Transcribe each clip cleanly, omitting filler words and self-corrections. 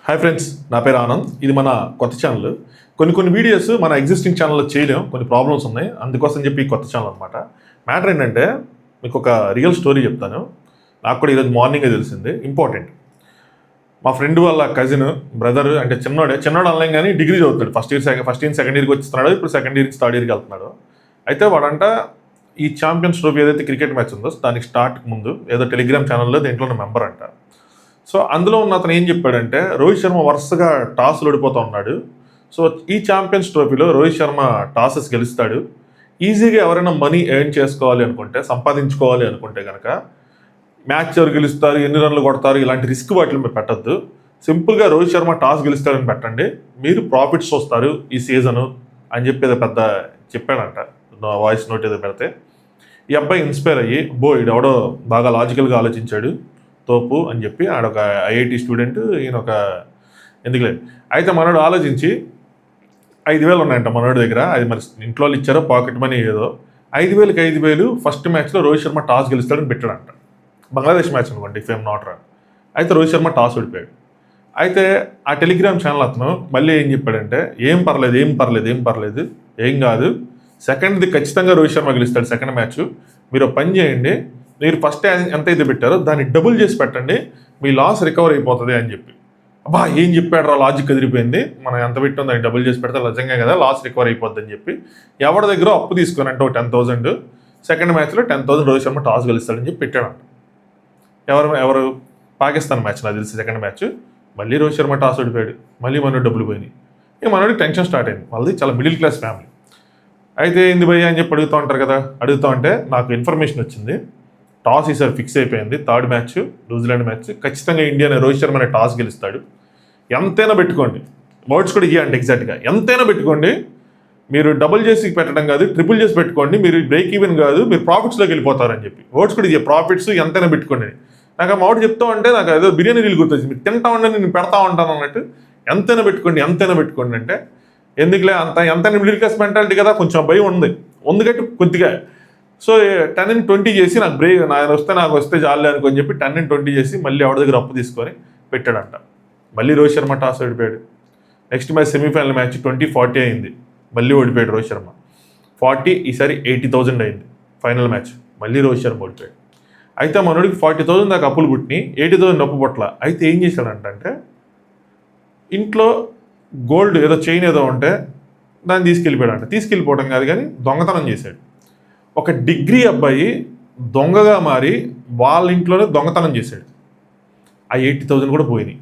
Hi friends, నా పేరు ఆనంద్. ఇది మన కొత్త ఛానల్. కొన్ని వీడియోస్ మన ఎగ్జిస్టింగ్ ఛానల్లో చేయలేం, కొన్ని ప్రాబ్లమ్స్ ఉన్నాయి. అందుకోసం చెప్పి ఈ కొత్త ఛానల్ అనమాట. మ్యాటర్ ఏంటంటే మీకు ఒక రియల్ స్టోరీ చెప్తాను. నాకు కూడా ఈరోజు మార్నింగే తెలిసింది, ఇంపార్టెంట్. మా ఫ్రెండ్ వాళ్ళ కజిన్ బ్రదర్, అంటే చిన్నోడు అనలేం కానీ డిగ్రీ చదువుతాడు. ఫస్ట్ ఇయర్ సెకండ్ ఇయర్కి వచ్చిస్తున్నాడు. ఇప్పుడు సెకండ్ ఇయర్కి థర్డ్ ఇయర్కి వెళ్తున్నాడు. అయితే వాడంట ఈ ఛాంపియన్స్ ట్రోఫీ ఏదైతే క్రికెట్ మ్యాచ్ ఉందో దానికి స్టార్ట్ ముందు ఏదో టెలిగ్రామ్ ఛానల్లో దేంట్లో మెంబర్ అంట. సో అందులో ఉన్న అతను ఏం చెప్పాడంటే, రోహిత్ శర్మ వరుసగా టాస్లు ఓడిపోతూ ఉన్నాడు. సో ఈ ఛాంపియన్స్ ట్రోఫీలో రోహిత్ శర్మ టాసెస్ గెలుస్తాడు. ఈజీగా ఎవరైనా మనీ ఎర్న్ చేసుకోవాలి అనుకుంటే, సంపాదించుకోవాలి అనుకుంటే కనుక మ్యాచ్ ఎవరు గెలుస్తారు, ఎన్ని రన్లు కొడతారు, ఇలాంటి రిస్క్ వాటిని మీరు పెట్టద్దు. సింపుల్గా రోహిత్ శర్మ టాస్ గెలుస్తాడని పెట్టండి, మీరు ప్రాఫిట్స్ వస్తారు ఈ సీజను అని చెప్పి ఏదో పెద్ద చెప్పాడంట. వాయిస్ నోట్ ఏదో పెడితే ఈ అబ్బాయి ఇన్స్పైర్ అయ్యి, ఇది ఎవడో బాగా లాజికల్గా ఆలోచించాడు తోపు అని చెప్పి, ఆడొక ఐఐటి స్టూడెంట్, ఈయన ఒక ఎందుకులే. అయితే మనోడు ఆలోచించి 5,000 ఉన్నాయంట మనోడి దగ్గర. అది మరి ఇంట్లో ఇచ్చారో పాకెట్ మనీ ఏదో. 5,000కి 5,000 ఫస్ట్ మ్యాచ్లో రోహిత్ శర్మ టాస్ గెలుస్తాడని పెట్టాడంట. బంగ్లాదేశ్ మ్యాచ్ అనుకోండి, ఇఫ్ ఏమ్ నాట్ రాంగ్. అయితే రోహిత్ శర్మ టాస్ ఓడిపోయాడు. అయితే ఆ టెలిగ్రామ్ ఛానల్ అతను మళ్ళీ ఏం చెప్పాడంటే, ఏం పర్లేదు, ఏం కాదు, సెకండ్ది ఖచ్చితంగా రోహిత్ శర్మ గెలుస్తాడు సెకండ్ మ్యాచ్. మీరు పని చేయండి, మీరు ఫస్ట్ ఎంత అయితే పెట్టారో దాన్ని డబుల్ చేసి పెట్టండి, మీ లాస్ రికవర్ అయిపోతుంది అని చెప్పి. అబ్బా ఏం చెప్పాడు రా, లాజిక్ ఎదిరిపోయింది. మనం ఎంత పెట్టాం దాన్ని డబుల్ చేసి పెడితే నిజంగా కదా లాస్ రికవర్ అయిపోద్ది అని చెప్పి ఎవరి దగ్గర అప్పు తీసుకుని అంటే 10,000 సెకండ్ మ్యాచ్లో 10,000 రోహిత్ శర్మ టాస్ గెలుస్తాడని చెప్పి పెట్టాడంట. ఎవరు పాకిస్తాన్ మ్యాచ్ నాకు తెలిసి సెకండ్ మ్యాచ్. మళ్ళీ రోహిత్ శర్మ టాస్ ఓడిపోయాడు, మళ్ళీ మనోడు డబ్బులు పోయినాయి. మనోడికి టెన్షన్ స్టార్ట్ అయింది. వాళ్ళది చాలా మిడిల్ క్లాస్ ఫ్యామిలీ. అయితే ఏంది భయ్య అని చెప్పి అడుగుతూ ఉంటారు కదా. అడుగుతూ ఉంటే నాకు ఇన్ఫర్మేషన్ వచ్చింది, టాస్ ఈసారి ఫిక్స్ అయిపోయింది. థర్డ్ మ్యాచ్ న్యూజిలాండ్ మ్యాచ్ ఖచ్చితంగా ఇండియానే రోహిత్ శర్మ టాస్ గెలుస్తాడు. ఎంతైనా పెట్టుకోండి, వర్డ్స్ కూడా ఇవ్వండి ఎగ్జాక్ట్గా, ఎంతైనా పెట్టుకోండి. మీరు డబుల్ చేసి పెట్టడం కాదు, ట్రిపుల్ చేసి పెట్టుకోండి, మీరు బ్రేక్ ఈవెన్ కాదు, మీరు ప్రాఫిట్స్లోకి వెళ్ళిపోతారని చెప్పి వర్డ్స్ కూడా ఇదే, ప్రాఫిట్స్ ఎంతైనా పెట్టుకోండి. నాకు ఆ మాట చెప్తా ఉంటే నాకు ఏదో బిర్యానీ రీల్ గుర్తొచ్చింది. మీరు తింటా ఉండండి, నేను పెడతా ఉంటాను అన్నట్టు. ఎంతైనా పెట్టుకోండి అంటే ఎందుకులే అంత, ఎంతైనా మిడిల్ క్లాస్ మెంటాలిటీ కదా, కొంచెం భయం ఉంది కాబట్టి కొద్దిగా. సో 10-20 చేసి నాకు వస్తే చాలే అనుకొని చెప్పి 10-20 చేసి మళ్ళీ ఎవరి దగ్గర అప్పు తీసుకొని పెట్టాడంట. మళ్ళీ రోహిత్ శర్మ టాస్ ఓడిపోయాడు. నెక్స్ట్ మ్యాచ్ సెమీఫైనల్ మ్యాచ్ 20-40 అయింది, మళ్ళీ ఓడిపోయాడు రోహిత్ శర్మ. 40 ఈసారి 80,000 అయింది ఫైనల్ మ్యాచ్, మళ్ళీ రోహిత్ శర్మ ఓడిపోయాడు. అయితే మనోడికి 40,000 దాకా అప్పులు పుట్టినాయి, 80,000 అప్పు పుట్ల. అయితే ఏం చేశాడంటే, ఇంట్లో గోల్డ్ ఏదో చైన్ ఏదో ఉంటే దాన్ని తీసుకెళ్ళిపోయాడంట. తీసుకెళ్ళిపోవడం కాదు కానీ దొంగతనం చేశాడు. ఒక డిగ్రీ అబ్బాయి దొంగగా మారి వాళ్ళ ఇంట్లోనే దొంగతనం చేశాడు. ఆ 80,000 కూడా పోయినాయి.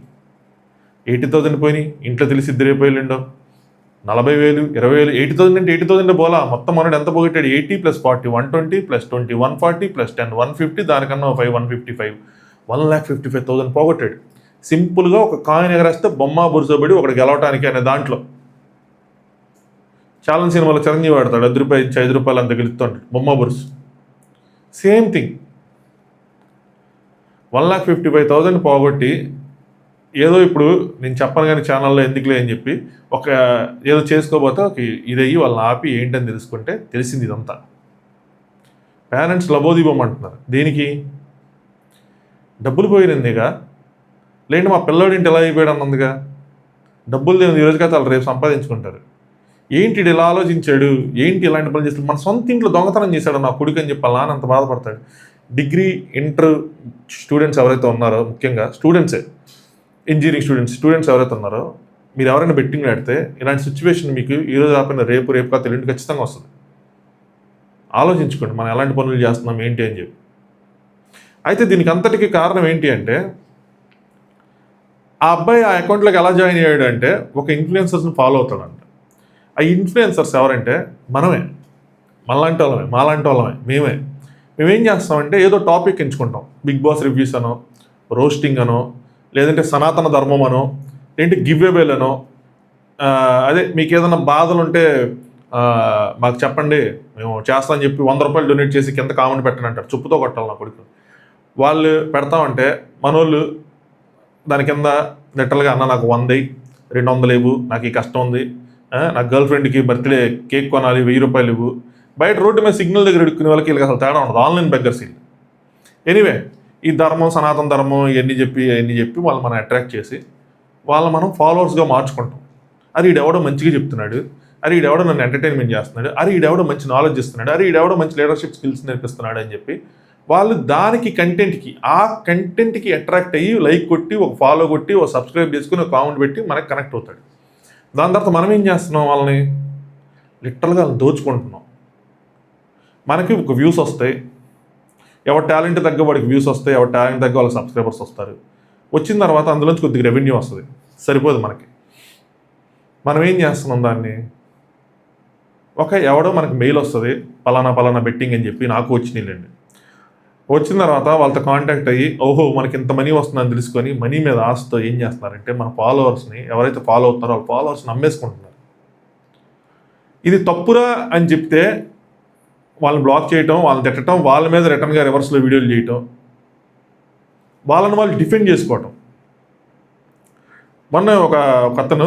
80,000 పోయినాయి. ఇంట్లో తెలిసి ఇద్దరే పోయిలేండో 40,000, 20,000. 80,000 అంటే 80,000 పోలా. మొత్తం మనోడు ఎంత పోగొట్టాడు? 80 + 40 120 + 20 140 + 10 150, దానికన్నా 5 155, 1,55,000 పోగొట్టాడు. సింపుల్గా ఒక కాయిన్ ఎగరేస్తే బొమ్మ బురుసబడి ఒకటి గెలవటానికి అనే దాంట్లో. చాలా సినిమాలో చిరంజీవి ఆడతాడు, ₹10 ఇచ్చి ₹5 అంత గెలుస్తుంటాడు బొమ్మ బురుసు. సేమ్ థింగ్, 1,55,000 పోగొట్టి ఏదో ఇప్పుడు నేను చెప్పను కానీ ఛానల్లో ఎందుకులే అని చెప్పి ఒక ఏదో చేసుకోబోతే ఒక ఇదయ్యి వాళ్ళని ఆపి ఏంటని తెలుసుకుంటే తెలిసింది ఇదంతా. పేరెంట్స్ లబోదిబోమంటున్నారు. దేనికి? డబ్బులు పోయినందుగా, లేదంటే మా పిల్లవాడింటి ఎలా అయిపోయాడు అన్నందుగా. డబ్బులు దేవుని ఈరోజు కాదు, వాళ్ళు రేపు సంపాదించుకుంటారు. ఏంటి ఇలా ఆలోచించాడు, ఏంటి ఇలాంటి పనులు చేస్తాడు, మన సొంత ఇంట్లో దొంగతనం చేశాడు నా కొడుకు అని చెప్పి అలా అంత బాధపడతాడు. డిగ్రీ ఇంటర్ స్టూడెంట్స్ ఎవరైతే ఉన్నారో, ముఖ్యంగా స్టూడెంట్సే, ఇంజనీరింగ్ స్టూడెంట్స్ ఎవరైతే ఉన్నారో, మీరు ఎవరైనా బెట్టింగ్ ఆడితే ఇలాంటి సిచ్యువేషన్ మీకు ఈరోజు కాకపోయినా రేపు కాదు ఎల్లుండి ఖచ్చితంగా వస్తుంది. ఆలోచించుకోండి మనం ఎలాంటి పనులు చేస్తున్నాం ఏంటి అని చెప్పి. అయితే దీనికి అంతటికీ కారణం ఏంటి అంటే, ఆ అబ్బాయి ఆ అకౌంట్లోకి ఎలా జాయిన్ అయ్యాడు అంటే, ఒక ఇన్ఫ్లుయెన్సర్స్ని ఫాలో అవుతాడంట. ఆ ఇన్ఫ్లుయెన్సర్స్ ఎవరంటే మాలాంటి వాళ్ళమే. మేమేం చేస్తామంటే ఏదో టాపిక్ ఎంచుకుంటాం. బిగ్ బాస్ రివ్యూస్ అనో, రోస్టింగ్ అనో, లేదంటే సనాతన ధర్మం అనో, లేదంటే గివ్ అవేలనో, అదే మీకు ఏదైనా బాధలు ఉంటే మాకు చెప్పండి మేము చేస్తామని చెప్పి ₹100 డొనేట్ చేసి కింద కామెంట్ పెట్టండి అంటారు. చెప్పుతో కొట్టాలి నా కొడుకు. వాళ్ళు పెడతామంటే మనోళ్ళు దాని కింద లిటరల్గా, అన్న నాకు 100 200 ఇవ్వు, నాకు ఈ కష్టం ఉంది, నాకు గర్ల్ ఫ్రెండ్కి బర్త్డే కేక్ కొనాలి, ₹1000 ఇవ్వు. బయట రోడ్డు మీద సిగ్నల్ దగ్గర ఎడుక్కునే వాళ్ళకి వీళ్ళకి అసలు తేడా ఉండదు, ఆన్లైన్ బెగ్గర్స్ వీళ్ళు. ఎనీవే, ఈ ధర్మం, సనాతన ధర్మం ఇవన్నీ చెప్పి వాళ్ళు మనం అట్రాక్ట్ చేసి మనం ఫాలోవర్స్గా మార్చుకుంటాం. అరే ఈడెవడో మంచిగా చెప్తున్నాడు, అరే ఈడెవడో నన్ను ఎంటర్టైన్మెంట్ చేస్తున్నాడు, అరే ఈడెవడో మంచి నాలెడ్జ్ ఇస్తున్నాడు, అరే ఈడెవడో మంచి లీడర్షిప్ స్కిల్స్ నేర్పిస్తున్నాడు అని చెప్పి వాళ్ళు దానికి కంటెంట్కి అట్రాక్ట్ అయ్యి లైక్ కొట్టి, ఒక ఫాలో కొట్టి, ఒక సబ్స్క్రైబ్ చేసుకుని, ఒక కామెంట్ పెట్టి మనకు కనెక్ట్ అవుతాడు. దాని తర్వాత మనం ఏం చేస్తున్నాం, వాళ్ళని లిటరల్గా దోచుకుంటున్నాం. మనకి ఒక వ్యూస్ వస్తాయి, ఎవరి టాలెంట్ తగ్గ వాడికి వ్యూస్ వస్తాయి, ఎవరి టాలెంట్ తగ్గ వాళ్ళకి సబ్స్క్రైబర్స్ వస్తారు. వచ్చిన తర్వాత అందులోంచి కొద్దిగా రెవెన్యూ వస్తుంది, సరిపోదు మనకి. మనం ఏం చేస్తున్నాం దాన్ని, ఎవడో మనకి మెయిల్ వస్తుంది, పలానా బెట్టింగ్ అని చెప్పి నాకు వచ్చినాయిలేండి. వచ్చిన తర్వాత వాళ్ళతో కాంటాక్ట్ అయ్యి ఓహో మనకి ఇంత మనీ వస్తుందని తెలుసుకొని మనీ మీద ఆశతో ఏం చేస్తున్నారంటే మన ఫాలోవర్స్ని, ఎవరైతే ఫాలో అవుతారో వాళ్ళ ఫాలోవర్స్ని అమ్మేసుకుంటున్నారు. ఇది తప్పురా అని చెప్తే వాళ్ళని బ్లాక్ చేయటం, వాళ్ళని తిట్టడం, వాళ్ళ మీద రిటర్న్గా రివర్స్లో వీడియోలు చేయటం, వాళ్ళని వాళ్ళు డిఫెండ్ చేసుకోవటం. మొన్న ఒక అతను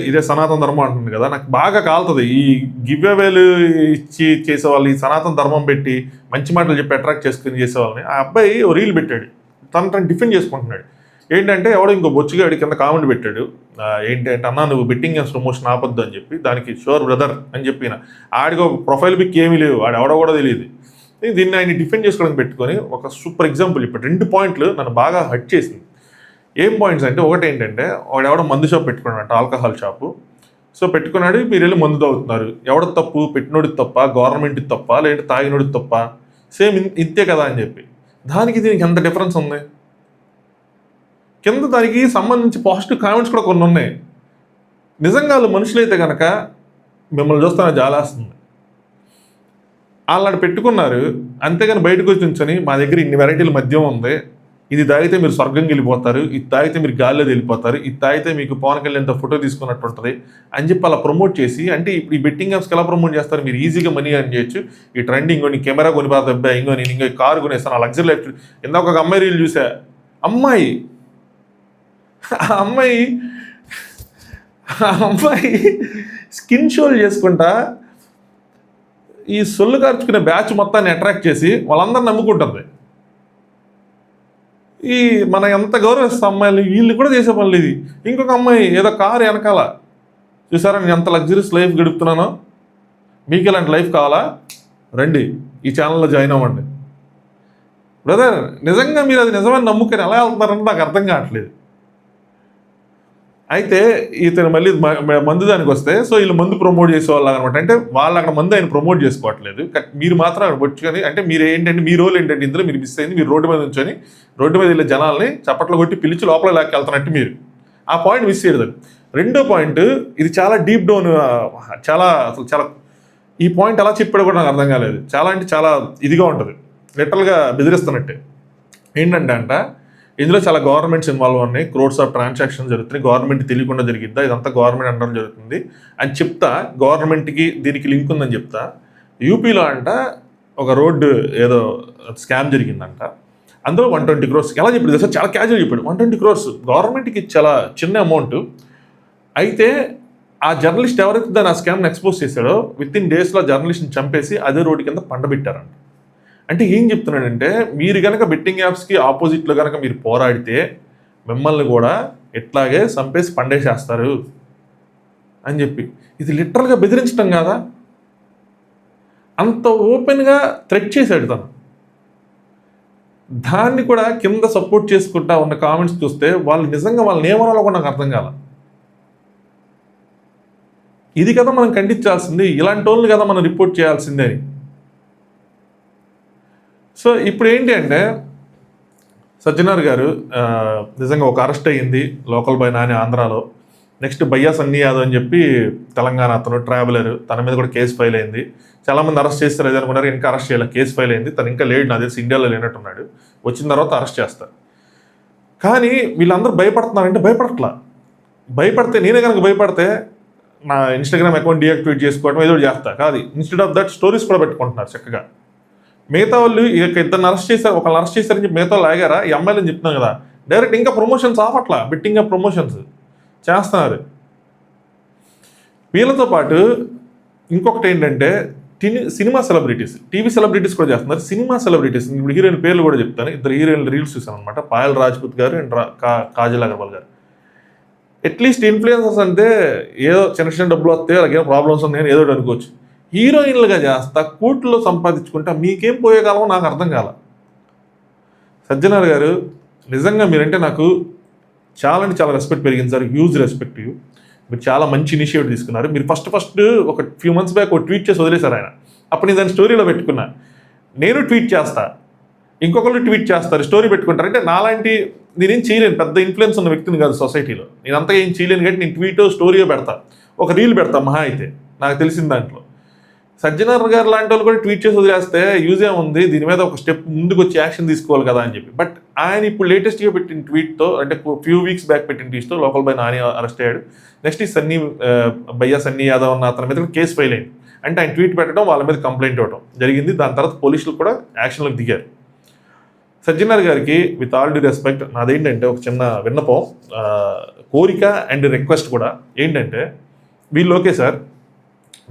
ఇదే సనాతన ధర్మం అంటుంది కదా, నాకు బాగా కాలుతుంది ఈ గివ్ అవేలు ఇచ్చి చేసేవాళ్ళు, ఈ సనాతన ధర్మం పెట్టి మంచి మాటలు చెప్పి అట్రాక్ట్ చేసుకుని చేసేవాళ్ళని. ఆ అబ్బాయి ఓ రీల్ పెట్టాడు, తను డిఫెండ్ చేసుకుంటున్నాడు. ఏంటంటే ఎవడో ఇంకో బొచ్చుగాడి కింద కామెంట్ పెట్టాడు, ఏంటంటే అన్నా నువ్వు బెట్టింగ్ గేమ్స్ ప్రమోషన్ ఆపొద్దు అని చెప్పి, దానికి షూర్ బ్రదర్ అని చెప్పిన ఆడికి ఒక ప్రొఫైల్ పిక్ ఏమీ లేవు, ఆడు ఎవడో కూడా తెలియదు. దీన్ని ఆయన డిఫెండ్ చేసుకోవడానికి పెట్టుకొని ఒక సూపర్ ఎగ్జాంపుల్ ఇప్పుడు 2 పాయింట్లు నన్ను బాగా హర్ట్ చేసింది. ఏం పాయింట్స్ అంటే, ఒకటి ఏంటంటే వాడు మందు షాప్ పెట్టుకున్నాడు, ఆల్కహాల్ షాపు. సో పెట్టుకున్నాడు, మీరు వెళ్ళి మందు తాగుతున్నారు. ఎవడ తప్పు, పెట్టినోడికి తప్ప, గవర్నమెంట్కి తప్ప, లేదంటే తాగినోడికి తప్ప, సేమ్ ఇంతే కదా అని చెప్పి. దానికి దీనికి ఎంత డిఫరెన్స్ ఉంది? కింద దానికి సంబంధించి పాజిటివ్ కామెంట్స్ కూడా కొన్ని ఉన్నాయి. నిజంగా వాళ్ళు మనుషులైతే కనుక మిమ్మల్ని చూస్తే జాలేస్తుంది. వాళ్ళు పెట్టుకున్నారు, అంతేగాని బయటకు వచ్చి ఉంచని మా దగ్గర ఇన్ని వెరైటీల మద్యం ఉంది, ఇది తాగితే మీరు స్వర్గంకి వెళ్ళిపోతారు, ఇది తాగితే మీరు గాలిలో వెళ్ళిపోతారు, ఇది తాగితే మీకు పవన్ కళ్యాణ్తో ఫోటో తీసుకున్నట్టు ఉంటుంది అని చెప్పి అలా ప్రమోట్ చేసి, అంటే ఈ బెట్టింగ్ యాప్స్కి ఎలా ప్రమోట్ చేస్తారు, మీరు ఈజీగా మనీ అని చేయొచ్చు, ఈ ట్రెండింగ్ నీ కెమెరా కొని బాగా అబ్బాయి, నేను ఇంకో కారు కొనేస్తాను, ఆ లగ్జరీ లైఫ్. ఇందాక ఒక అమ్మాయి రీల్ చూసా, అమ్మాయి స్కిన్ షోలు చేసుకుంటా ఈ సొల్లు కార్చుకునే బ్యాచ్ మొత్తాన్ని అట్రాక్ట్ చేసి వాళ్ళందరూ నమ్ముకుంటుంది. ఈ మన ఎంత గౌరవిస్తాం అమ్మాయిలు, వీళ్ళు కూడా చేసే పనులు ఇది. ఇంకొక అమ్మాయి ఏదో కారు వెనకాల, చూసారా నేను ఎంత లగ్జరీస్ లైఫ్ గడుపుతున్నానో, మీకు ఇలాంటి లైఫ్ కావాలా, రండి ఈ ఛానల్లో జాయిన్ అవ్వండి. బ్రదర్ నిజంగా మీరు అది నిజమని నమ్ముకొని ఎలా వెళ్తున్నారంటే నాకు అర్థం కావట్లేదు. అయితే ఇతను మళ్ళీ మందు దానికి వస్తే, సో వీళ్ళు మందు ప్రమోట్ చేసేవాళ్ళు అనమాట. అంటే వాళ్ళు అక్కడ మందు ఆయన ప్రమోట్ చేసుకోవట్లేదు, మీరు మాత్రం అక్కడ వచ్చుకొని, అంటే మీరు ఏంటంటే మీ రోల్ ఏంటంటే ఇందులో మీరు మిస్ అయింది, మీరు రోడ్డు మీద ఉంచొని రోడ్డు మీద వెళ్ళే జనాల్ని చప్పట్లు కొట్టి పిలిచి లోపల లాక్కెళ్తున్నట్టు మీరు ఆ పాయింట్ మిస్ చేయదు. రెండో పాయింట్, ఇది చాలా డీప్ డౌన్, చాలా ఈ పాయింట్ ఎలా చెప్పాడో కూడా నాకు అర్థం కాలేదు. చాలా అంటే చాలా ఇదిగా ఉంటుంది, లిటరల్గా బెదిరిస్తున్నట్టే. ఏంటంటే ఇందులో చాలా గవర్నమెంట్స్ ఇన్వాల్వ్ ఉన్నాయి, క్రోడ్స్ ఆఫ్ ట్రాన్సాక్షన్ జరుగుతున్నాయి, గవర్నమెంట్ తెలియకుండా జరిగిద్దా, ఇదంతా గవర్నమెంట్ అండర్ జరుగుతుంది అని చెప్తా, గవర్నమెంట్కి దీనికి లింక్ ఉందని చెప్తా. యూపీలో అంట ఒక రోడ్డు ఏదో స్కామ్ జరిగిందంట, అందులో 120 crores. ఎలా చెప్పాడు సార్, చాలా క్యాజువల్ చెప్పాడు. 120 crores గవర్నమెంట్కి చాలా చిన్న అమౌంట్. అయితే ఆ జర్నలిస్ట్ ఎవరైతే దాన్ని ఆ స్కామ్ని ఎక్స్పోజ్ చేశాడో వితిన్ డేస్లో జర్నలిస్ట్ని చంపేసి అదే రోడ్డు కింద పండబెట్టారంట. అంటే ఏం చెప్తున్నాడంటే, మీరు కనుక బెట్టింగ్ యాప్స్కి ఆపోజిట్లో కనుక మీరు పోరాడితే మిమ్మల్ని కూడా ఎట్లాగే చంపేసి పండేసేస్తారు అని చెప్పి. ఇది లిటరల్గా బెదిరించడం కాదా? అంత ఓపెన్గా థ్రెట్ చేశాడు తను. దాన్ని కూడా కింద సపోర్ట్ చేసుకుంటా ఉన్న కామెంట్స్ చూస్తే వాళ్ళు నిజంగా వాళ్ళని ఏమనాలో కూడా నాకు అర్థం కాల. ఇది కదా మనం ఖండించాల్సింది, ఇలాంటి వాళ్ళని కదా మనం రిపోర్ట్ చేయాల్సిందే అని. సో ఇప్పుడు ఏంటి అంటే, సజ్జనార్ గారు నిజంగా ఒక అరెస్ట్ అయ్యింది లోకల్ బై నాని ఆంధ్రాలో. నెక్స్ట్ బయ్యా సన్నీ యాదవ్ అని చెప్పి తెలంగాణ అతను ట్రావెలర్, తన మీద కూడా కేసు ఫైల్ అయింది. చాలామంది అరెస్ట్ చేస్తారు అది అనుకున్నారు, ఇంకా అరెస్ట్ చేయాలి, కేసు ఫైల్ అయింది. తను ఇంకా లేడు, నాకు తెలిసి ఇండియాలో లేనట్టున్నాడు. వచ్చిన తర్వాత అరెస్ట్ చేస్తారు. కానీ వీళ్ళందరూ భయపడుతున్నారంటే భయపడితే నేనే కనుక భయపడితే నా ఇన్స్టాగ్రామ్ అకౌంట్ డీయాక్టివేట్ చేసుకోవడం ఏదో చేస్తా కాదు. ఇన్స్టెడ్ ఆఫ్ దట్ స్టోరీస్ కూడా పెట్టుకుంటున్నారు చక్కగా. మిగతా వాళ్ళు ఇద్దరిని అరెస్ట్ చేశారు, ఒకళ్ళు అరెస్ట్ చేశారని చెప్పి మిగతా వాళ్ళు ఆగారా? ఈ అమ్మాయిలు అని చెప్తున్నాం కదా, డైరెక్ట్ ఇంకా ప్రమోషన్స్ ఆపట్లా, బెట్టింగ్ ప్రమోషన్స్ చేస్తున్నారు. వీళ్ళతో పాటు ఇంకొకటి ఏంటంటే, సినిమా సెలబ్రిటీస్, టీవీ సెలబ్రిటీస్ కూడా చేస్తున్నారు. సినిమా సెలబ్రిటీస్, ఇప్పుడు హీరోయిన్ పేర్లు కూడా చెప్తాను. ఇద్దరు హీరోయిన్ రీల్స్ చూసాను అనమాట, పాయల్ రాజ్పూత్ గారు అండ్ కాజల్ అగర్వాల్ గారు. అట్లీస్ట్ ఇన్ఫ్లుయెన్సర్స్ అంటే ఏదో చిన్న చిన్న డబ్బులు వస్తే అలాగే ప్రాబ్లమ్స్ ఉన్నాయని ఏదో ఒకటి అనుకోవచ్చు. హీరోయిన్లుగా చేస్తా కోట్లు సంపాదించుకుంటా మీకేం పోయే కాలమో నాకు అర్థం కాల. సజ్జనార్ గారు నిజంగా మీరంటే నాకు చాలా అంటే చాలా రెస్పెక్ట్ పెరిగింది సార్. Huge respect you. మీరు చాలా మంచి ఇనిషియేటివ్ తీసుకున్నారు. మీరు ఫస్ట్ ఒక ఫ్యూ మంత్స్ బ్యాక్ ఒక ట్వీట్ చేసి వదిలేశారు ఆయన. అప్పుడు నేను దాన్ని స్టోరీలో పెట్టుకున్నా. నేను ట్వీట్ చేస్తా, ఇంకొకళ్ళు ట్వీట్ చేస్తారు, స్టోరీ పెట్టుకుంటారు. అంటే నాలాంటి నేనేం చేయలేను, పెద్ద ఇన్ఫ్లుయెన్స్ ఉన్న వ్యక్తిని కాదు సొసైటీలో. నేను అంతగా ఏం చేయలేను కాబట్టి నేను ట్వీటో స్టోరీయో పెడతా, ఒక రీల్ పెడతా మహా అయితే నాకు తెలిసిన దాంట్లో. సజ్జనార్ గారు లాంటి వాళ్ళు కూడా ట్వీట్ చేసి వదిలేస్తే యూజ్ ఏముంది, దీని మీద ఒక స్టెప్ ముందుకు వచ్చి యాక్షన్ తీసుకోవాలి కదా అని చెప్పి. బట్ ఆయన ఇప్పుడు లేటెస్ట్గా పెట్టిన ట్వీట్తో, అంటే ఫ్యూ వీక్స్ బ్యాక్ పెట్టిన ట్వీట్తో లోకల్ బై నాని అరెస్ట్ అయ్యాడు. నెక్స్ట్ ఈ సన్నీ యాదవ్ అన్న అతని మీద కేసు ఫైల్ అయింది. అంటే ఆయన ట్వీట్ పెట్టడం, వాళ్ళ మీద కంప్లైంట్ ఇవ్వడం జరిగింది. దాని తర్వాత పోలీసులు కూడా యాక్షన్లోకి దిగారు. సజ్జనార్ గారికి విత్ ఆల్ డ్యూ రెస్పెక్ట్ నాదేంటంటే ఒక చిన్న విన్నపం, కోరిక అండ్ రిక్వెస్ట్ కూడా ఏంటంటే, వీళ్ళు ఓకే సార్,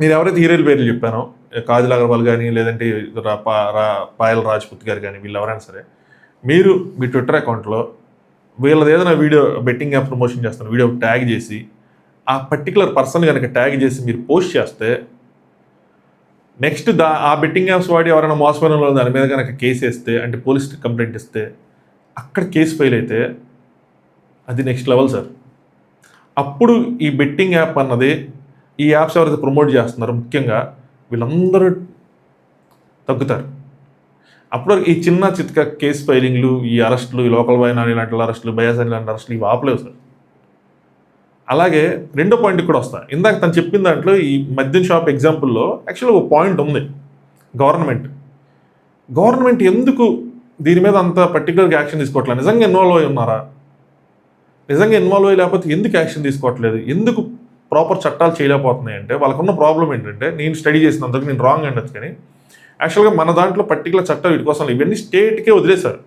నేను ఎవరైతే హీరోయిన్ పేర్లు చెప్పానో, కాజల్ అగర్వాల్ కానీ, లేదంటే పాయల్ రాజ్పుత్ గారు కానీ, వీళ్ళు ఎవరైనా సరే, మీరు మీ ట్విట్టర్ అకౌంట్లో వీళ్ళది ఏదైనా వీడియో బెట్టింగ్ యాప్ ప్రమోషన్ చేస్తున్న వీడియో ట్యాగ్ చేసి, ఆ పర్టికులర్ పర్సన్ కనుక ట్యాగ్ చేసి మీరు పోస్ట్ చేస్తే, నెక్స్ట్ ఆ బెట్టింగ్ యాప్స్ వాడి ఎవరైనా మోసపోయిన వాళ్ళు దాని మీద కనుక కేసు వేస్తే, అంటే పోలీస్ కంప్లైంట్ ఇస్తే, అక్కడ కేసు ఫెయిల్ అయితే అది నెక్స్ట్ లెవెల్ సార్. అప్పుడు ఈ బెట్టింగ్ యాప్ అన్నది, ఈ యాప్స్ ఎవరైతే ప్రమోట్ చేస్తున్నారో ముఖ్యంగా వీళ్ళందరూ తగ్గుతారు. అప్పుడు ఈ చిన్న చిత్క కేసు ఫైలింగ్లు, ఈ అరెస్టులు, ఈ లోకల్ బై నాని లాంటి అరెస్టులు, బయాసని లాంటి అరెస్టులు ఇవి ఆపలేవు సార్. అలాగే రెండో పాయింట్కి కూడా వస్తా. ఇందాక తను చెప్పిన దాంట్లో ఈ మద్యం షాప్ ఎగ్జాంపుల్లో యాక్చువల్గా ఒక పాయింట్ ఉంది. గవర్నమెంట్ ఎందుకు దీని మీద అంత పర్టికులర్గా యాక్షన్ తీసుకోవట్లేదు? నిజంగా ఇన్వాల్వ్ అయి ఉన్నారా? నిజంగా ఇన్వాల్వ్ అయ్యి లేకపోతే ఎందుకు యాక్షన్ తీసుకోవట్లేదు? ఎందుకు ప్రాపర్ చట్టాలు చేయలేకపోతున్నాయి అంటే, వాళ్ళకున్న ప్రాబ్లం ఏంటంటే, నేను స్టడీ చేసినందుకు నేను రాంగ్ అనొచ్చు కానీ యాక్చువల్గా మన దాంట్లో పర్టికులర్ చట్టాలు వీటి కోసం ఇవన్నీ స్టేట్కే వదిలేశారు.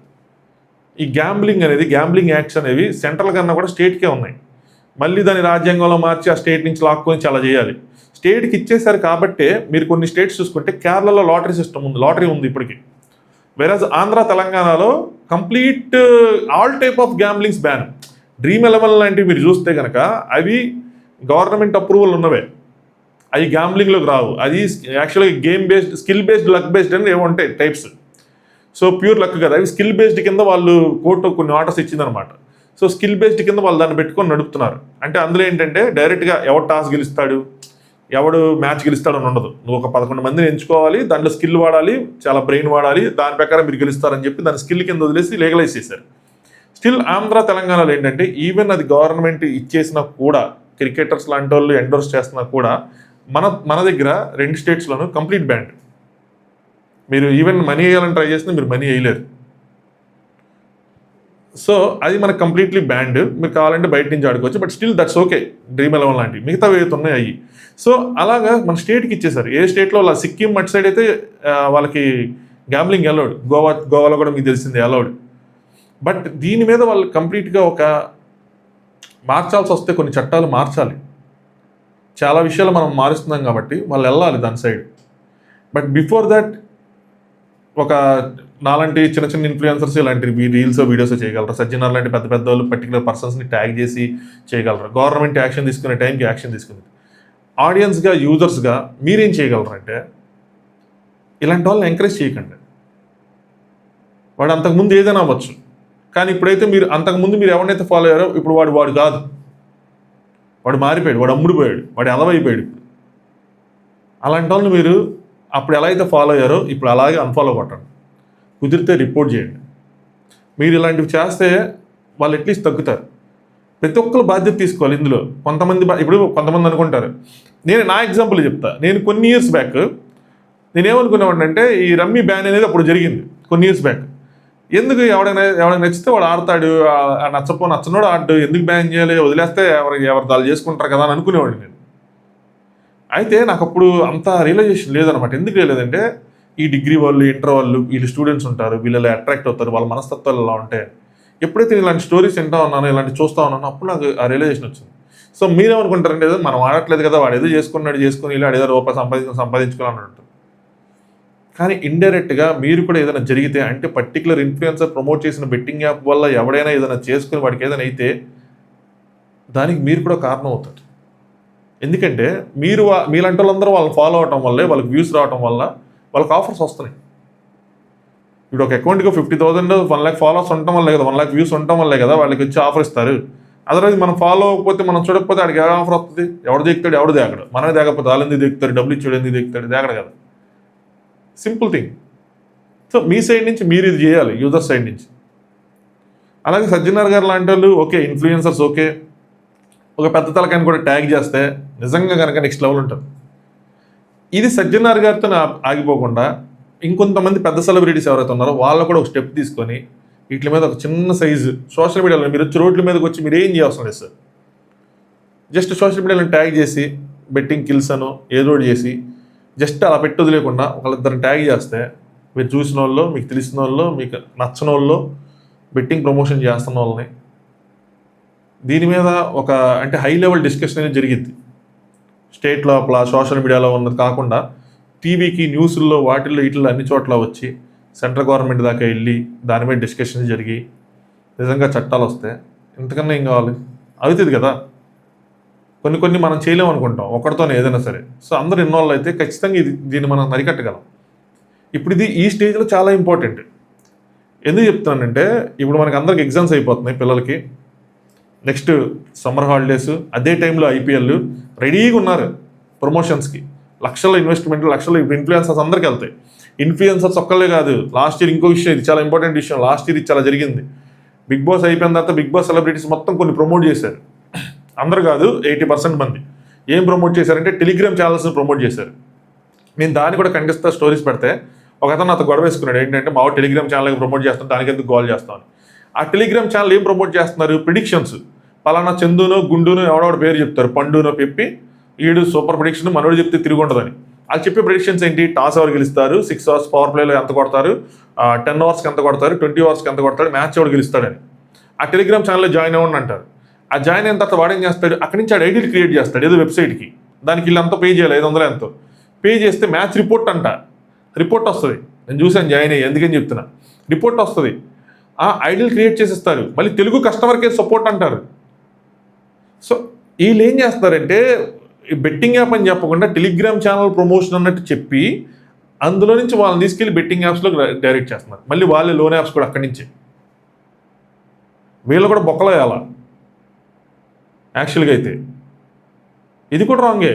ఈ గ్యాంబ్లింగ్ యాక్ట్స్ అనేవి సెంట్రల్ కన్నా కూడా స్టేట్కే ఉన్నాయి. మళ్ళీ దాన్ని రాజ్యాంగంలో మార్చి ఆ స్టేట్ నుంచి లాక్కొని చాలా చేయాలి. స్టేట్కి ఇచ్చేసారు కాబట్టే మీరు కొన్ని స్టేట్స్ చూసుకుంటే కేరళలో లాటరీ సిస్టమ్ ఉంది, లాటరీ ఉంది ఇప్పటికి. వెరాజ్ ఆంధ్ర, తెలంగాణలో complete all type of gamblings ban. Dream11 లాంటివి మీరు చూస్తే కనుక అవి గవర్నమెంట్ అప్రూవల్ ఉన్నవే, అవి గ్యాంబ్లింగ్లోకి రావు. అది యాక్చువల్గా game based, skill based, luck based అని ఏమో ఉంటాయి టైప్స్. సో ప్యూర్ లక్ కదా, అవి స్కిల్ బేస్డ్ కింద వాళ్ళు కోర్టు కొన్ని ఆర్డర్స్ ఇచ్చిందనమాట. సో స్కిల్ బేస్డ్ కింద వాళ్ళు దాన్ని పెట్టుకొని నడుపుతున్నారు. అంటే అందులో ఏంటంటే డైరెక్ట్గా ఎవడు టాస్ గెలుస్తాడు, ఎవడు మ్యాచ్ గెలుస్తాడు అని ఉండదు. నువ్వు ఒక 11 మందిని ఎంచుకోవాలి, దాంట్లో స్కిల్ వాడాలి, చాలా బ్రెయిన్ వాడాలి, దాని ప్రకారం మీరు గెలుస్తారని చెప్పి దాని స్కిల్ కింద వదిలేసి లీగలైజ్ చేశారు. స్టిల్ ఆంధ్ర, తెలంగాణలో ఏంటంటే ఈవెన్ అది గవర్నమెంట్ ఇచ్చేసినా కూడా, క్రికెటర్స్ లాంటి వాళ్ళు ఎండోర్స్ చేస్తున్నా కూడా మన దగ్గర 2 స్టేట్స్లోనూ కంప్లీట్ బ్యాండ్. మీరు ఈవెన్ మనీ వేయాలని ట్రై చేసినా మీరు మనీ వేయలేరు. సో అది మనకు కంప్లీట్లీ బ్యాండ్. మీరు కావాలంటే బయట నుంచి ఆడుకోవచ్చు, but still that's okay. Dream11 లాంటివి మిగతా ఏవైతే ఉన్నాయి అవి. సో అలాగా మన స్టేట్కి ఇచ్చేసారు. ఏ స్టేట్లో అలా, సిక్కిం అటు సైడ్ అయితే వాళ్ళకి గ్యాంబ్లింగ్ అలౌడ్, గోవాలో కూడా మీకు తెలిసింది అలౌడ్. బట్ దీని మీద వాళ్ళు కంప్లీట్గా ఒక మార్చాల్సి వస్తే కొన్ని చట్టాలు మార్చాలి. చాలా విషయాలు మనం మారుస్తున్నాం కాబట్టి వాళ్ళు వెళ్ళాలి దాని సైడ్. బట్ బిఫోర్ దట్ ఒక నాలాంటి చిన్న చిన్న ఇన్ఫ్లుయెన్సర్స్ ఇలాంటి రీల్స్ వీడియోస్ చేయగలరు. సజ్జనార్ లాంటి పెద్ద పెద్ద వాళ్ళు పర్టికులర్ పర్సన్స్ని ట్యాగ్ చేసి చేయగలరు. గవర్నమెంట్ యాక్షన్ తీసుకునే టైంకి యాక్షన్ తీసుకుంది. ఆడియన్స్గా, యూజర్స్గా మీరేం చేయగలరు అంటే, ఇలాంటి వాళ్ళని ఎంకరేజ్ చేయకండి. వాడు అంతకుముందు ఏదైనా అవ్వచ్చు, కానీ ఇప్పుడైతే మీరు అంతకుముందు మీరు ఎవరినైతే ఫాలో అయ్యారో ఇప్పుడు వాడు కాదు, వాడు మారిపోయాడు, వాడు అమ్ముడిపోయాడు, వాడు ఎలవైపోయాడు. అలాంటి వాళ్ళని మీరు అప్పుడు ఎలా అయితే ఫాలో అయ్యారో ఇప్పుడు అలాగే అన్ఫాలో కొట్టండి. కుదిరితే రిపోర్ట్ చేయండి. మీరు ఇలాంటివి చేస్తే వాళ్ళు అట్లీస్ట్ తగ్గుతారు. ప్రతి ఒక్కరు బాధ్యత తీసుకోవాలి ఇందులో. ఇప్పుడు కొంతమంది అనుకుంటారు, నేను నా ఎగ్జాంపుల్ చెప్తా. నేను కొన్ని ఇయర్స్ బ్యాక్ నేనేమనుకునేవాడిని అంటే, ఈ రమ్మీ బ్యాన్ అనేది అప్పుడు జరిగింది కొన్ని ఇయర్స్ బ్యాక్. ఎందుకు ఎవడైనా నచ్చితే వాడు ఆడతాడు, నచ్చనోడు ఆడు, ఎందుకు బ్యాన్ చేయాలి, వదిలేస్తే ఎవరు దాళ్ళు చేసుకుంటారు కదా అని అనుకునేవాడిని నేను. అయితే నాకు అప్పుడు అంత రియలైజేషన్ లేదనమాట. ఎందుకు లేదంటే, ఈ డిగ్రీ వాళ్ళు, ఇంటర్ వాళ్ళు, వీళ్ళు స్టూడెంట్స్ ఉంటారు, వీళ్ళు అట్రాక్ట్ అవుతారు, వాళ్ళ మనస్తత్వాలు ఎలా ఉంటాయి. ఎప్పుడైతే ఇలాంటి స్టోరీస్ వింటా ఉన్నానో, ఇలాంటి చూస్తూ ఉన్నానో, అప్పుడు నాకు ఆ రియలైజేషన్ వచ్చింది. సో మీరేమనుకుంటారంటే, ఏదో మనం ఆడట్లేదు కదా, వాడు ఏదో చేసుకుని ఇలా ఏదో రూపాయి సంపాదించుకోవాలన్నట్టు. కానీ ఇండైరెక్ట్గా మీరు కూడా ఏదైనా జరిగితే, అంటే పర్టికులర్ ఇన్ఫ్లుయెన్సర్ ప్రమోట్ చేసిన బెట్టింగ్ యాప్ వల్ల ఎవడైనా ఏదైనా చేసుకుని వాడికి ఏదైనా అయితే దానికి మీరు కూడా కారణం అవుతారు. ఎందుకంటే మీలాంటి వాళ్ళందరూ వాళ్ళని ఫాలో అవటం వల్లే వాళ్ళకి వ్యూస్ రావటం వల్ల వాళ్ళకి ఆఫర్స్ వస్తున్నాయి. ఇప్పుడు ఒక అకౌంట్కి 50,000 1 lakh ఫాలోవర్స్ ఉండటం వల్లే కదా, 1 lakh వ్యూస్ ఉండటం వల్లే కదా వాళ్ళకి వచ్చి ఆఫర్ ఇస్తారు. అదర్వైజ్ మనం ఫాలో అవ్వకపోతే, మనం చూడకపోతే ఆడికి ఏ ఆఫర్ వస్తుంది? ఎవడు దిగుతాడు, ఎవడు దేగడు. మనమే దేగకపోతే వాళ్ళు ఎందుకు దిగుతాడు, డబ్బులు ఇచ్చాడు ఎందుకు దిగుతాడు, దేగడు కదా. Simple thing. సో మీ సైడ్ నుంచి మీరు ఇది చేయాలి, యూజర్ సైడ్ నుంచి. అలాగే సజ్జనార్ గారు లాంటి వాళ్ళు ఓకే, ఇన్ఫ్లుయెన్సర్స్ ఓకే, ఒక పెద్ద తలకాయని కూడా ట్యాగ్ చేస్తే నిజంగా కనుక నెక్స్ట్ లెవెల్ ఉంటుంది. ఇది సజ్జనార్ గారితో ఆగిపోకుండా ఇంకొంతమంది పెద్ద సెలబ్రిటీస్ ఎవరైతే ఉన్నారో వాళ్ళు కూడా ఒక స్టెప్ తీసుకొని వీటి మీద ఒక చిన్న సైజు సోషల్ మీడియాలో మీరు వచ్చి రోడ్ల మీదకి వచ్చి మీరు ఏం చేయాల్సిన లేదు సార్. జస్ట్ సోషల్ మీడియాలో ట్యాగ్ చేసి బెట్టింగ్ కిల్స్ అనో ఏదో ఒకటి చేసి జస్ట్ అలా పెట్టి వదిలేకుండా ఒకళ్ళిద్దరిని ట్యాగ్ చేస్తే మీరు చూసిన వాళ్ళు, మీకు తెలిసిన వాళ్ళు, మీకు నచ్చని వాళ్ళు, బెట్టింగ్ ప్రమోషన్ చేస్తున్న వాళ్ళని దీని మీద ఒక అంటే హై లెవెల్ డిస్కషన్ అనేది జరిగింది. స్టేట్ లోపల సోషల్ మీడియాలో ఉన్నది కాకుండా టీవీకి, న్యూస్ల్లో, వాటిల్లో వీటిల్లో అన్ని చోట్ల వచ్చి సెంట్రల్ గవర్నమెంట్ దాకా వెళ్ళి దాని మీద డిస్కషన్ జరిగి నిజంగా చట్టాలు వస్తే ఇంతకన్నా ఏం కావాలి? అవుతుంది కదా. కొన్ని మనం చేయలేము అనుకుంటాం ఒకరితోనే ఏదైనా సరే. సో అందరూ ఇన్వాల్వ్ అయితే ఖచ్చితంగా దీన్ని మనం నరికట్టగలం. ఇప్పుడు ఇది ఈ స్టేజ్లో చాలా ఇంపార్టెంట్. ఎందుకు చెప్తున్నానంటే ఇప్పుడు మనకి అందరికి ఎగ్జామ్స్ అయిపోతున్నాయి పిల్లలకి, నెక్స్ట్ సమ్మర్ హాలిడేస్, అదే టైంలో ఐపీఎల్, రెడీగా ఉన్నారు ప్రమోషన్స్కి. లక్షల ఇన్వెస్ట్మెంట్, లక్షల ఇన్ఫ్లుయెన్సర్స్ అందరికీ వెళ్తాయి. ఇన్ఫ్లుయెన్సర్స్ ఒక్కళ్ళే కాదు, లాస్ట్ ఇయర్ ఇంకో విషయం, ఇది చాలా ఇంపార్టెంట్ విషయం, లాస్ట్ ఇయర్ ఇది చాలా జరిగింది. బిగ్ బాస్ అయిపోయిన తర్వాత బిగ్ బాస్ సెలబ్రిటీస్ మొత్తం కొన్ని ప్రమోట్ చేశారు. అందరు కాదు, 80% మంది. ఏం ప్రమోట్ చేశారంటే టెలిగ్రామ్ ఛానల్స్ని ప్రమోట్ చేశారు. నేను దాన్ని కూడా ఖండిస్తా, స్టోరీస్ పెడితే ఒక అతను నాతో గొడవ వేసుకున్నాడు. ఏంటంటే మా టెలిగ్రామ్ ఛానల్కి ప్రమోట్ చేస్తాను, దానికి ఎందుకు కాల్ చేస్తామని. ఆ టెలిగ్రామ్ ఛానల్ ఏం ప్రమోట్ చేస్తున్నారు? ప్రిడిక్షన్స్. పలానా చందునో గుండునో ఎవడో పేరు చెప్తారు, పండునో చెప్పి ఈడు సూపర్ ప్రిడిక్షన్, మనోడు చెప్తే తిరిగి ఉండదని. వాళ్ళు చెప్పే ప్రిడిక్షన్స్ ఏంటి? టాస్ ఎవరు గెలుస్తారు, 6 hours పవర్ ప్లేలో ఎంత కొడతారు, 10 hours ఎంత కొడతారు, 20 hours ఎంత కొడతాడు, మ్యాచ్ ఎవడు గెలుస్తాడని. ఆ టెలిగ్రామ్ ఛానల్లో జాయిన్ అవ్వండి అంటారు. ఆ జాయిన్ అయిన తర్వాత వాడేం చేస్తాడు, అక్కడి నుంచి ఆడు ఐడీలు క్రియేట్ చేస్తాడు ఏదో వెబ్సైట్కి. దానికి వీళ్ళు అంతా పే చేయాలి, 500 ఎంతో పే చేస్తే మ్యాచ్ రిపోర్ట్ అంట, రిపోర్ట్ వస్తుంది. నేను చూసాను, జాయిన్ అయ్యి, ఎందుకని చెప్తున్నా, రిపోర్ట్ వస్తుంది. ఆ ఐడీలు క్రియేట్ చేసేస్తారు. మళ్ళీ తెలుగు కస్టమర్ కేర్ సపోర్ట్ అంటారు. సో వీళ్ళు ఏం చేస్తారంటే బెట్టింగ్ యాప్ అని చెప్పకుండా టెలిగ్రామ్ ఛానల్ ప్రమోషన్ అన్నట్టు చెప్పి అందులో నుంచి వాళ్ళని తీసుకెళ్ళి బెట్టింగ్ యాప్స్లో డైరెక్ట్ చేస్తున్నారు. మళ్ళీ వాళ్ళే లోన్ యాప్స్ కూడా అక్కడి నుంచే. వీళ్ళు కూడా బొక్కలో వేయాల యాక్చువల్గా అయితే. ఇది కూడా రాంగే.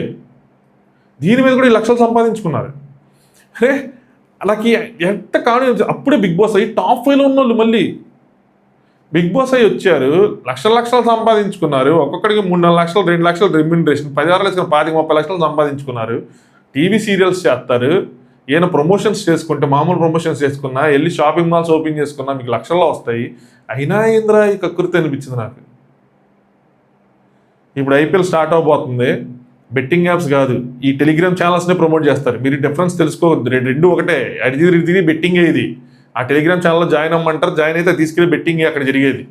దీని మీద కూడా ఈ లక్షలు సంపాదించుకున్నారు. అరే అలాగే ఎంత కాదు, అప్పుడే బిగ్ బాస్ అయ్యి టాప్ 5లో ఉన్న వాళ్ళు మళ్ళీ బిగ్ బాస్ అయ్యి వచ్చారు, లక్షలు సంపాదించుకున్నారు. ఒక్కొక్కడికి 3-4 లక్షలు, 2 లక్షలు రెమ్యూనరేషన్, 16 లక్షలు, 25-30 లక్షలు సంపాదించుకున్నారు. టీవీ సీరియల్స్ చేస్తారు. ఈయన ప్రమోషన్స్ చేసుకుంటే, మామూలు ప్రమోషన్స్ చేసుకున్నా, వెళ్ళి షాపింగ్ మాల్స్ ఓపెన్ చేసుకున్నా మీకు లక్షల్లో వస్తాయి. అయినా ఏంద్రా ఈ కకృతి అనిపించింది నాకు. ఇప్పుడు ఐపీఎల్ స్టార్ట్ అవబోతుంది. బెట్టింగ్ యాప్స్ కాదు, ఈ టెలిగ్రామ్ ఛానల్స్నే ప్రమోట్ చేస్తారు. మీరు డిఫరెన్స్ తెలుసుకోవద్దు, రెండు ఒకటే. అడిగి బెట్టింగే ఇది. ఆ టెలిగ్రామ్ ఛానల్లో జాయిన్ అమ్మంటారు, జాయిన్ అయితే తీసుకెళ్ళి బెట్టింగ్ అక్కడ జరిగేది.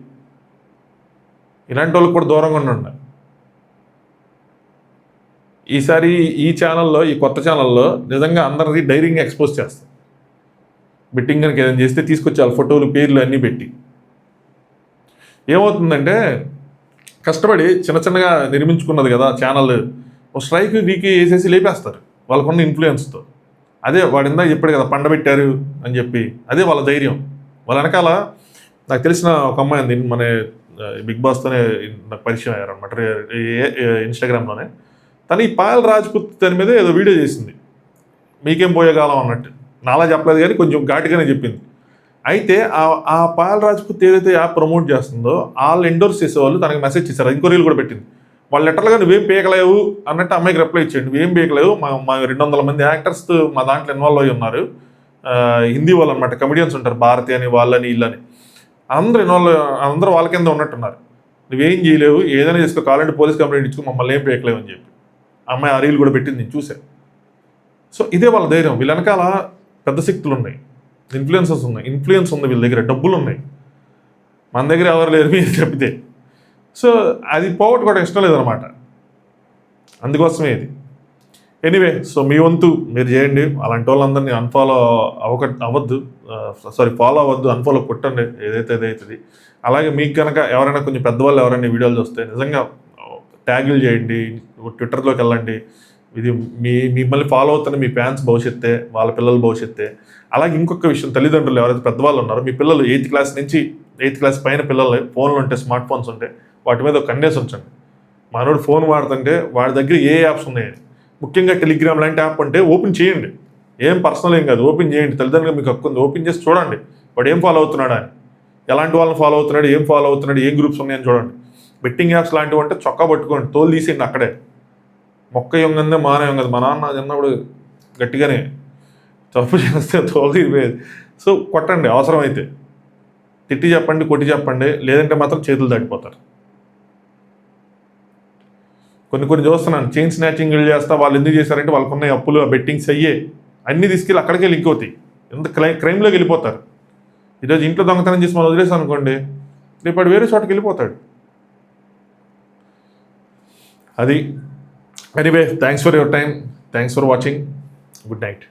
ఇలాంటి వాళ్ళకి కూడా దూరంగా ఉండండి. ఈసారి ఈ ఛానల్లో, ఈ కొత్త ఛానల్లో నిజంగా అందరిది డైరింగ్ ఎక్స్పోజ్ చేస్తారు. బెట్టింగ్ కనుక ఏదైనా చేస్తే తీసుకొచ్చి ఫోటోలు, పేర్లు అన్నీ పెట్టి ఏమవుతుందంటే కష్టపడి చిన్నగా నిర్మించుకున్నది కదా ఛానల్, ఒక స్ట్రైక్ వీకి వేసేసి లేపేస్తారు వాళ్ళకున్న ఇన్ఫ్లుయెన్స్తో. అదే వాడు ఇందాక చెప్పాడు కదా, పండబెట్టారు అని చెప్పి, అదే వాళ్ళ ధైర్యం. వాళ్ళ వెనకాల నాకు తెలిసిన ఒక అమ్మాయి ఉంది, మన బిగ్ బాస్తోనే నాకు పరిచయం అయ్యారనమాట ఇన్స్టాగ్రామ్లోనే. తను ఈ పాయల్ రాజ్పుత్ దాని మీద ఏదో వీడియో చేసింది, మీకేం పోయేకాలం అన్నట్టు. నాలా చెప్పలేదు కానీ కొంచెం ఘాటుగానే చెప్పింది. అయితే ఆ పాయల్ రాజ్పుత్ ఏదైతే యాప్ ప్రమోట్ చేస్తుందో వాళ్ళు ఎండోర్స్ చేసేవాళ్ళు తనకి మెసేజ్ చేశారు, ఇంకో రీల్ కూడా పెట్టింది. వాళ్ళు లెటర్లుగా నువ్వేం పీకలేవు అన్నట్టు అమ్మాయికి రిప్లై ఇచ్చాడు. నువ్వేం పీకలేవు, మా 200 మంది యాక్టర్స్ మా దాంట్లో ఇన్వాల్వ్ అయ్యి ఉన్నారు, హిందీ వాళ్ళు అనమాట, కమెడియన్స్ ఉంటారు, భారతి అని వాళ్ళని వీళ్ళని అందరూ వాళ్ళ కింద ఉన్నట్టున్నారు. నువ్వేం చేయలేవు, ఏదైనా చేసుకో, కావాలంటే పోలీస్ కంప్లైంట్ ఇచ్చుకో, మమ్మల్ని ఏం పీకలేవు అని చెప్పి అమ్మాయి ఆ రీల్ కూడా పెట్టింది, నేను చూశాను. సో ఇదే వాళ్ళ ధైర్యం. వీళ్ళ వెనకాల పెద్ద శక్తులు ఉన్నాయి, ఇన్ఫ్లుయెన్సెస్ ఉన్నాయి, ఇన్ఫ్లుయెన్స్ ఉంది, వీళ్ళ దగ్గర డబ్బులు ఉన్నాయి. మన దగ్గర ఎవరు లేరు మీరు చెప్తే. సో అది పోగొట్టుకోవడం ఇష్టం లేదనమాట, అందుకోసమే ఇది. ఎనీవే, సో మీ వంతు మీరు చేయండి. అలాంటి వాళ్ళందరినీ ఫాలో అవ్వద్దు, అన్ఫాలో కొట్టండి ఏదైతే అదవుతుంది. అలాగే మీకు కనుక ఎవరైనా కొంచెం పెద్దవాళ్ళు ఎవరైనా వీడియోలు చూస్తే నిజంగా ట్యాగులు చేయండి, ట్విట్టర్లోకి వెళ్ళండి. ఇది మిమ్మల్ని ఫాలో అవుతున్న మీ ఫ్యాన్స్ భవిష్యత్తే, వాళ్ళ పిల్లల భవిష్యత్తే. అలాగే ఇంకొక విషయం, తల్లిదండ్రులు ఎవరైతే పెద్దవాళ్ళు ఉన్నారో, మీ పిల్లలు 8th క్లాస్ నుంచి 8th క్లాస్ పైన పిల్లలు ఫోన్లు ఉంటే, స్మార్ట్ ఫోన్స్ ఉంటే వాటి మీద ఒక కన్నేసి ఉంచండి. మనోడు ఫోన్ వాడుతుంటే వాడి దగ్గర ఏ యాప్స్ ఉన్నాయని, ముఖ్యంగా టెలిగ్రామ్ లాంటి యాప్ అంటే ఓపెన్ చేయండి. ఏం పర్సనల్ ఏం కాదు, ఓపెన్ చేయండి. తల్లిదండ్రులు మీకు హక్కు ఉంది, ఓపెన్ చేసి చూడండి వాడు ఏం ఫాలో అవుతున్నాడా అని, ఎలాంటి వాళ్ళని ఫాలో అవుతున్నాడు, ఏం ఫాలో అవుతున్నాడు, ఏం గ్రూప్స్ ఉన్నాయని చూడండి. బెట్టింగ్ యాప్స్ లాంటివి అంటే చొక్కా పట్టుకోండి, తోలు తీసేయండి అక్కడే. మొక్క యొంగందే మాన యొంగదు. మా నాన్న చిన్నప్పుడు గట్టిగానే తప్పు చేస్తే తోలు తీరిపోయేది. సో కొట్టండి అవసరమైతే, తిట్టి చెప్పండి, కొట్టి చెప్పండి, లేదంటే మాత్రం చేతులు దాటిపోతారు. కొన్ని చూస్తున్నాను, చైన్ స్నాచింగ్ చేస్తా. వాళ్ళు ఎందుకు చేశారంటే వాళ్ళకున్న అప్పులు, ఆ బెట్టింగ్స్ అయ్యే అన్నీ తీసుకెళ్ళి అక్కడికే లింక్ అవుతాయి. ఎంత క్రైమ్లోకి వెళ్ళిపోతారు. ఈరోజు ఇంట్లో దొంగతనం చేసి మనం వదిలేసాం అనుకోండి, రేపు వేరే చోటకి వెళ్ళిపోతాడు. అది. Anyway, thanks for your time, thanks for watching. Good night.